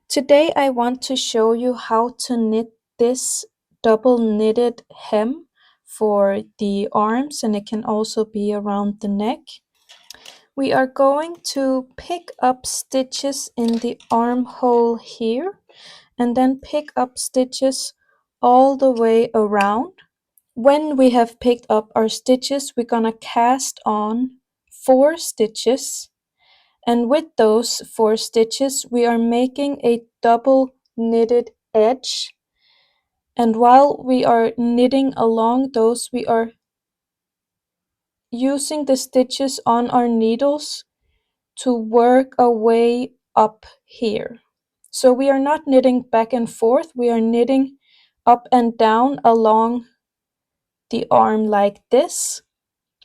Today I want to show you how to knit this double knitted hem for the arms, and it can also be around the neck. We are going to pick up stitches in the armhole here and then pick up stitches all the way around. When we have picked up our stitches, we're gonna cast on 4 stitches, and with those 4 stitches we are making a double knitted edge, and while we are knitting along those, we are using the stitches on our needles to work our way up here. So we are not knitting back and forth, we are knitting up and down along the arm like this.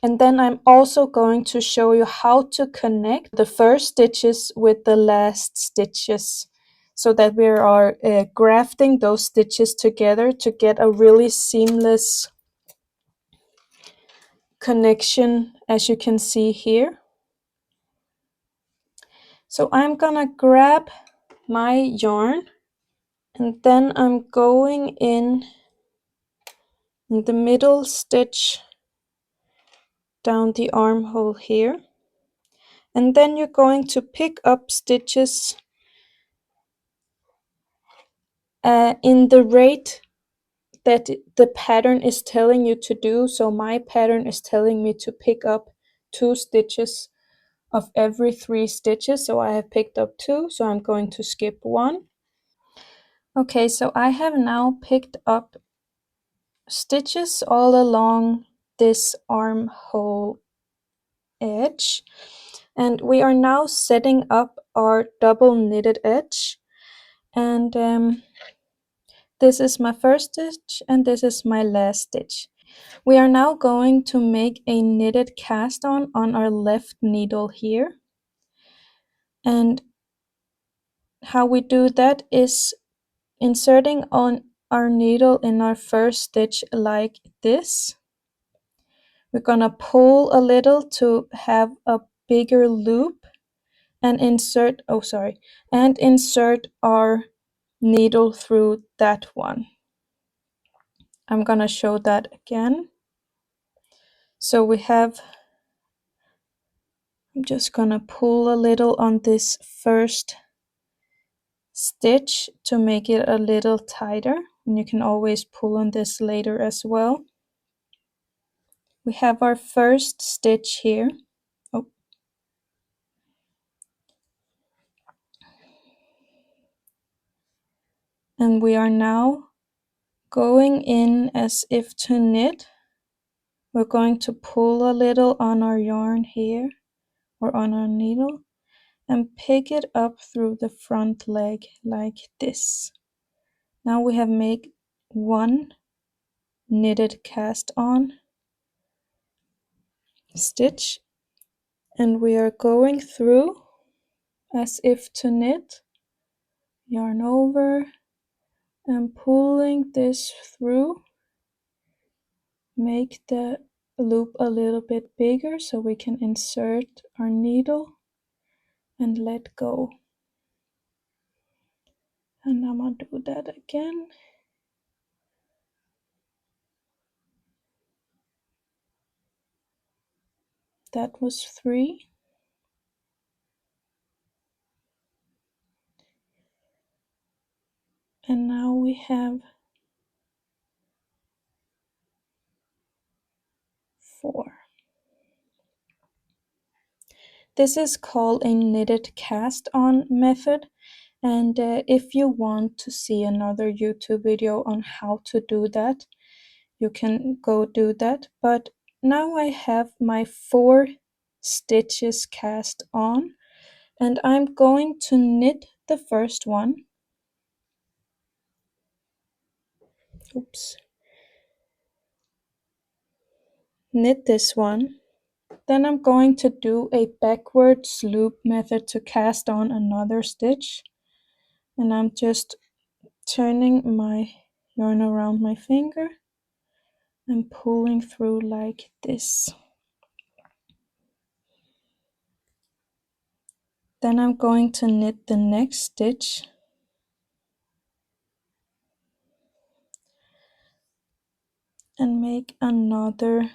And then I'm also going to show you how to connect the first stitches with the last stitches, so that we are grafting those stitches together to get a really seamless connection, as you can see here. So I'm gonna grab my yarn, and then I'm going in the middle stitch down the armhole here, and then you're going to pick up stitches in the rate that the pattern is telling you to do. So my pattern is telling me to pick up 2 stitches of every 3 stitches, so I have picked up 2, so I'm going to skip 1. Okay, so I have now picked up stitches all along this armhole edge, and we are now setting up our double knitted edge, and this is my first stitch and this is my last stitch. We are now going to make a knitted cast on our left needle here, and how we do that is inserting on our needle in our first stitch like this. We're gonna pull a little to have a bigger loop and insert our needle through that one. I'm gonna show that again. So I'm just gonna pull a little on this first stitch to make it a little tighter, and you can always pull on this later as well. We have our first stitch here. Oh. And we are now going in as if to knit. We're going to pull a little on our yarn here, or on our needle, and pick it up through the front leg like this. Now we have made 1 knitted cast on stitch, and we are going through as if to knit, yarn over and pulling this through. Make the loop a little bit bigger so we can insert our needle and let go. And I'm gonna do that again. That was 3. And now we have 4. This is called a knitted cast on method, and if you want to see another YouTube video on how to do that, you can go do that. But now I have my 4 stitches cast on, and I'm going to knit the first one. Oops. Knit this one. Then I'm going to do a backwards loop method to cast on another stitch, and I'm just turning my yarn around my finger and pulling through like this. Then I'm going to knit the next stitch and make another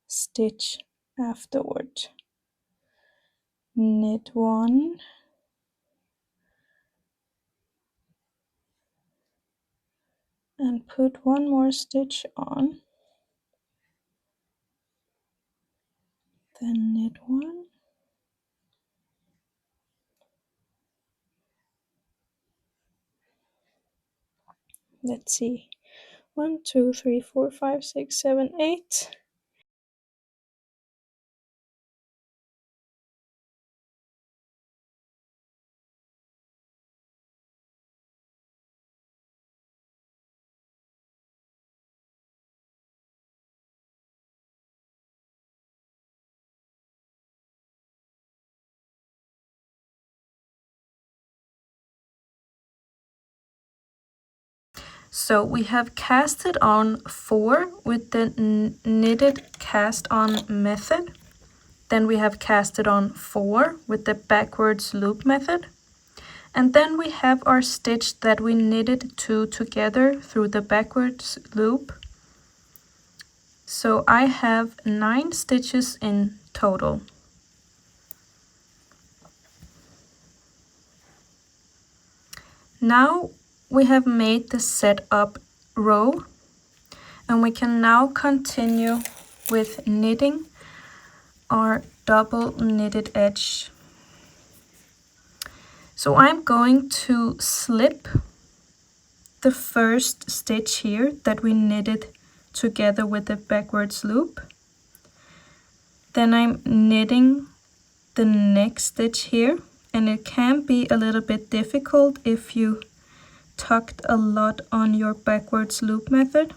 stitch afterward. Knit one, and put one more stitch on, then knit one, let's see, 1, 2, 3, 4, 5, 6, 7, 8. So we have casted on 4 with the knitted cast on method. Then we have casted on 4 with the backwards loop method. And then we have our stitch that we knitted 2 together through the backwards loop. So I have 9 stitches in total. Now we have made the setup row, and we can now continue with knitting our double knitted edge. So I'm going to slip the first stitch here that we knitted together with the backwards loop. Then I'm knitting the next stitch here, and it can be a little bit difficult if you tucked a lot on your backwards loop method.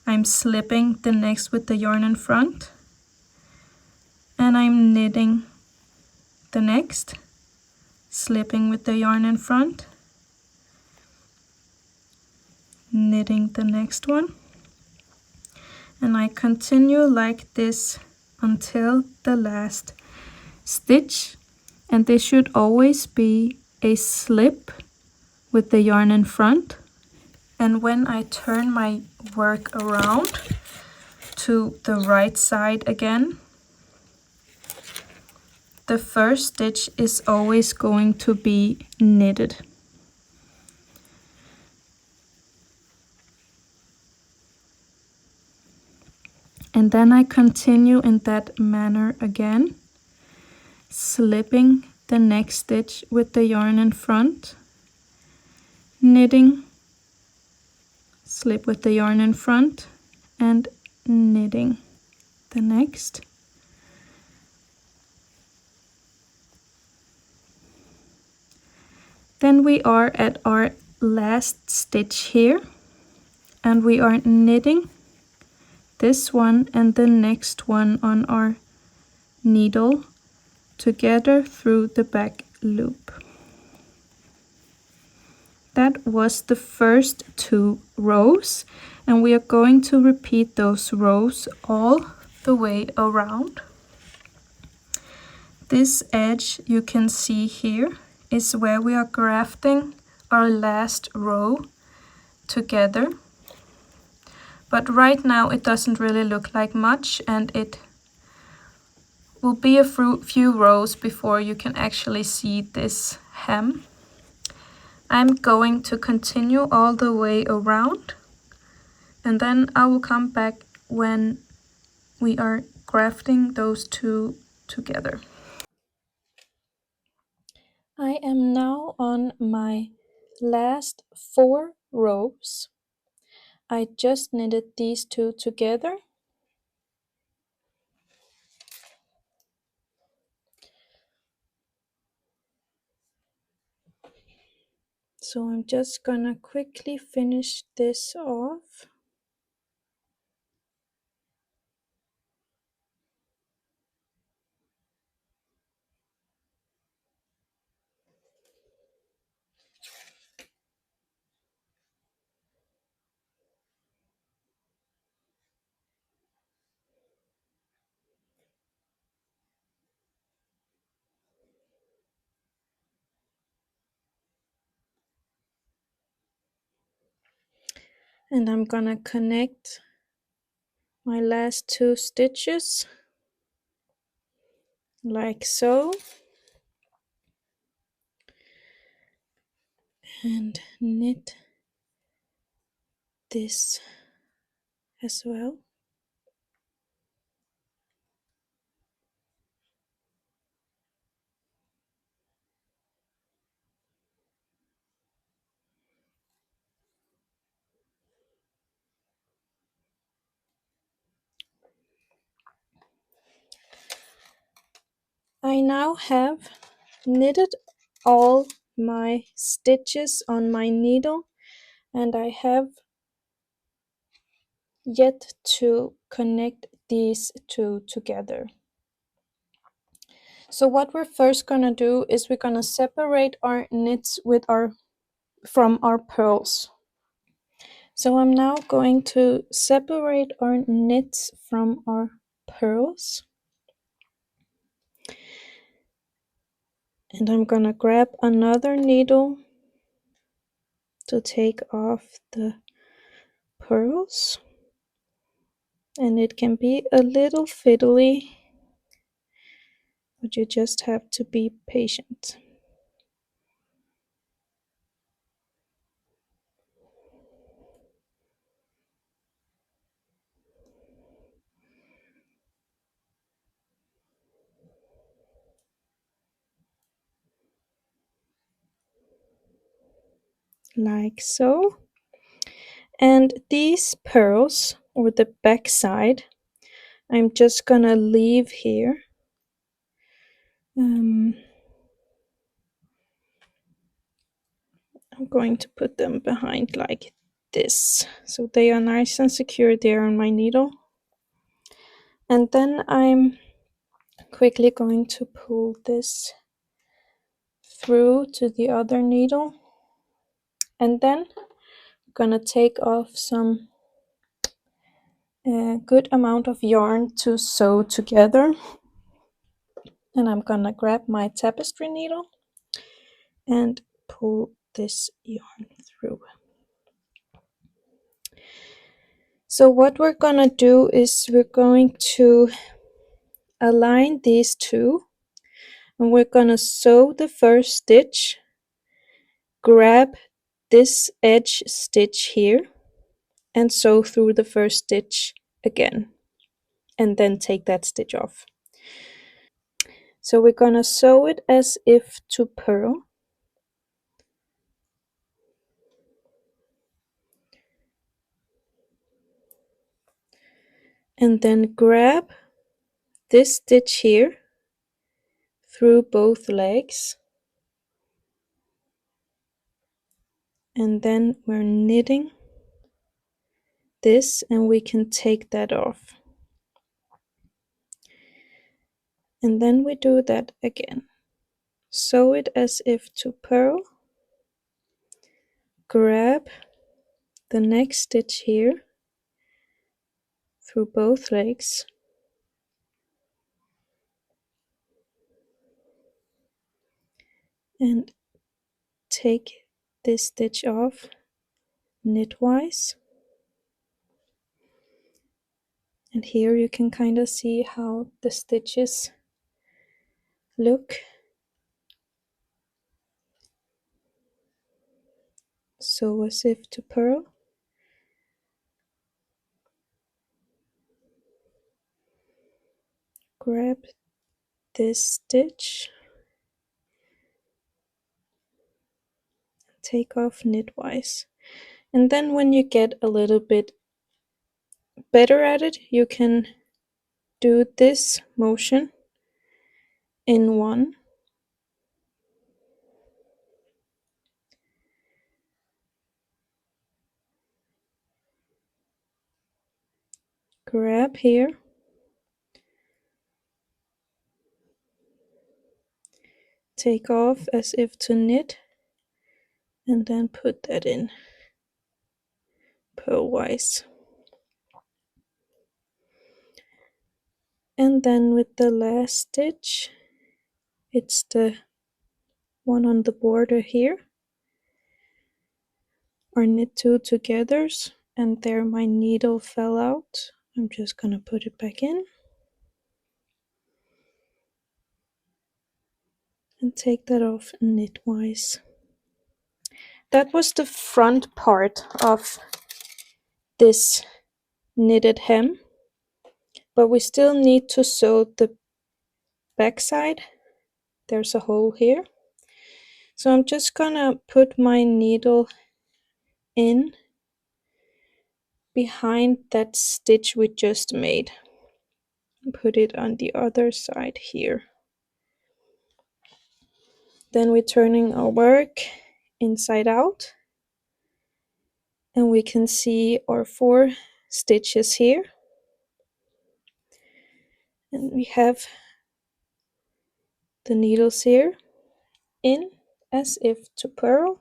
I'm slipping the next with the yarn in front, and I'm knitting the next, slipping with the yarn in front, knitting the next one, and I continue like this until the last stitch, and this should always be a slip with the yarn in front. And when I turn my work around to the right side again, the first stitch is always going to be knitted. And then I continue in that manner again, slipping the next stitch with the yarn in front, knitting, slip with the yarn in front, and knitting the next. Then we are at our last stitch here, and we are knitting this one and the next one on our needle together through the back loop. That was the first 2 rows, and we are going to repeat those rows all the way around. This edge you can see here is where we are grafting our last row together. But right now it doesn't really look like much, and it will be a few rows before you can actually see this hem. I'm going to continue all the way around, and then I will come back when we are grafting those 2 together. I am now on my last 4 rows. I just knitted these 2 together. So I'm just gonna quickly finish this off. And I'm gonna connect my last 2 stitches like so, and knit this as well. I now have knitted all my stitches on my needle, and I have yet to connect these 2 together. So what we're first gonna do is we're gonna separate our knits from our purls. So I'm now going to separate our knits from our purls. And I'm gonna grab another needle to take off the purls. And it can be a little fiddly, but you just have to be patient. Like so. And these purls, or the back side, I'm just gonna leave here. I'm going to put them behind like this, so they are nice and secure there on my needle. And then I'm quickly going to pull this through to the other needle, and then I'm gonna take off some good amount of yarn to sew together. And I'm gonna grab my tapestry needle and pull this yarn through. So what we're gonna do is we're going to align these 2, and we're gonna sew the first stitch, grab this edge stitch here, and sew through the first stitch again, and then take that stitch off. So we're gonna sew it as if to purl. And then grab this stitch here through both legs, and then we're knitting this, and we can take that off. And then we do that again. Sew it as if to purl, grab the next stitch here through both legs, and take this stitch off knitwise. And here you can kind of see how the stitches look. Sew as if to purl, grab this stitch, take off knitwise. And then when you get a little bit better at it, you can do this motion in one, grab here, take off as if to knit, and then put that in purlwise. And then with the last stitch, it's the one on the border here, or knit 2 together, and there my needle fell out. I'm just gonna put it back in and take that off knitwise. That was the front part of this knitted hem, but we still need to sew the back side. There's a hole here, so I'm just gonna put my needle in behind that stitch we just made and put it on the other side here. Then we're turning our work inside out, and we can see our 4 stitches here, and we have the needles here in as if to purl.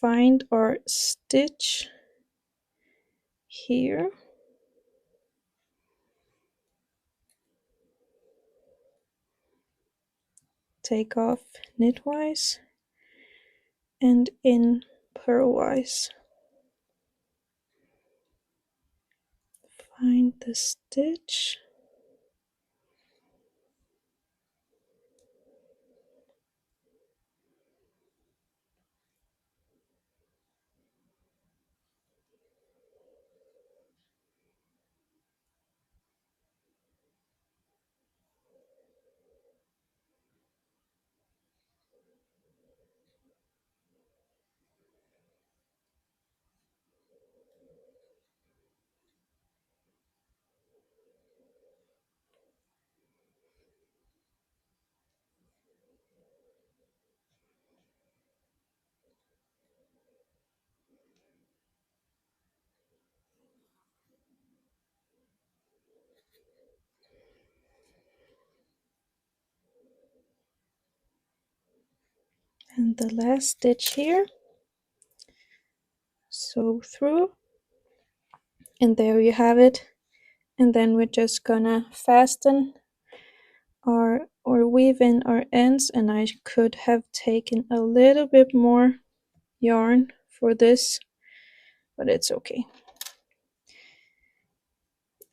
Find our stitch here, take off knitwise and in purlwise. Find the stitch, and the last stitch here, sew through, and there you have it. And then we're just gonna fasten or weave in our ends, and I could have taken a little bit more yarn for this, but it's okay.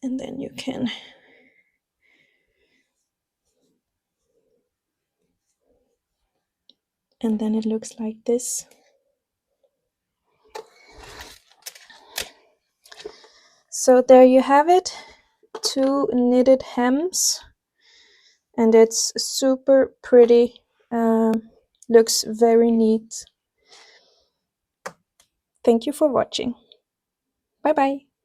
And then you can and then it looks like this. So there you have it, 2 knitted hems, and it's super pretty. Looks very neat. Thank you for watching. Bye bye.